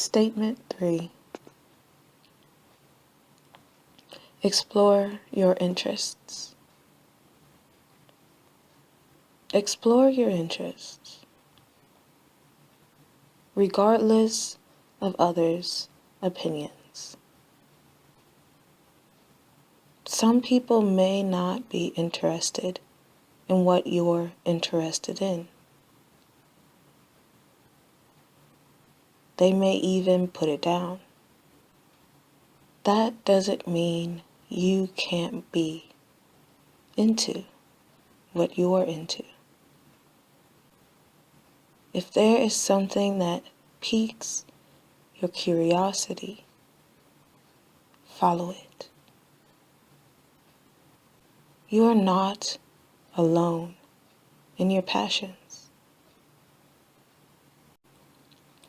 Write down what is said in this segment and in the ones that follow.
Statement 3. Explore your interests. Explore your interests, regardless of others' opinions. Some people may not be interested in what you're interested in. They may even put it down. That doesn't mean you can't be into what you're into. If there is something that piques your curiosity, follow it. You are not alone in your passions.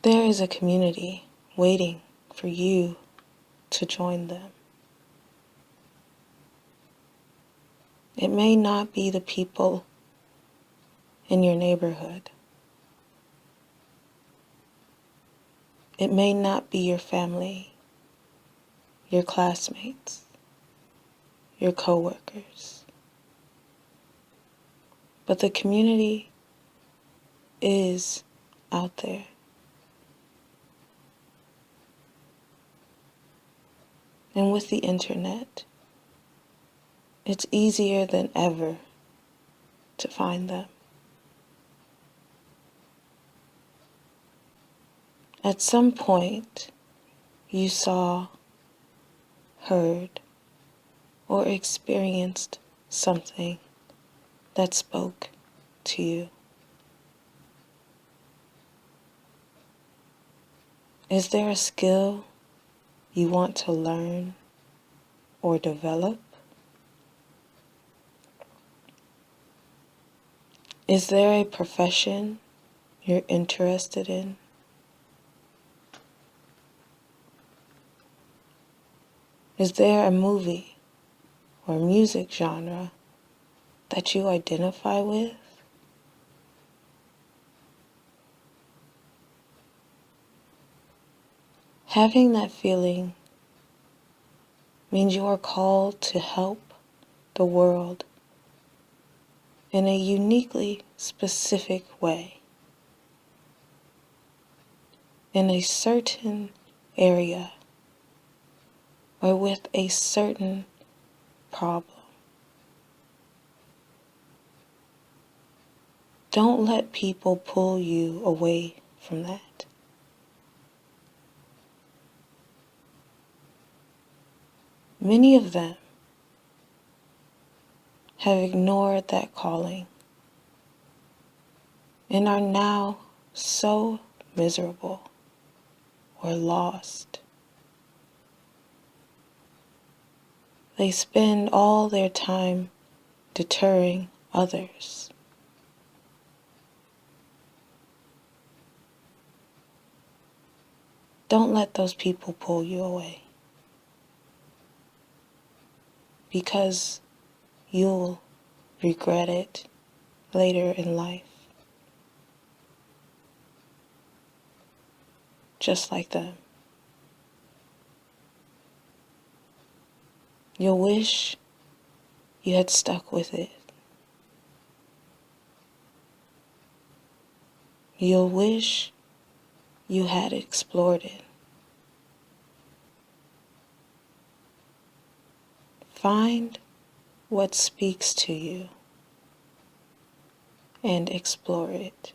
There is a community waiting for you to join them. It may not be the people in your neighborhood. It may not be your family, your classmates, your coworkers. But the community is out there. And with the internet, it's easier than ever to find them. At some point, you saw, heard, or experienced something that spoke to you. Is there a skill you want to learn or develop? Is there a profession you're interested in? Is there a movie or music genre that you identify with? Having that feeling means you are called to help the world in a uniquely specific way, in a certain area, or with a certain problem. Don't let people pull you away from that. Many of them have ignored that calling and are now so miserable or lost. They spend all their time deterring others. Don't let those people pull you away, because you'll regret it later in life. Just like them. You'll wish you had stuck with it. You'll wish you had explored it. Find what speaks to you and explore it.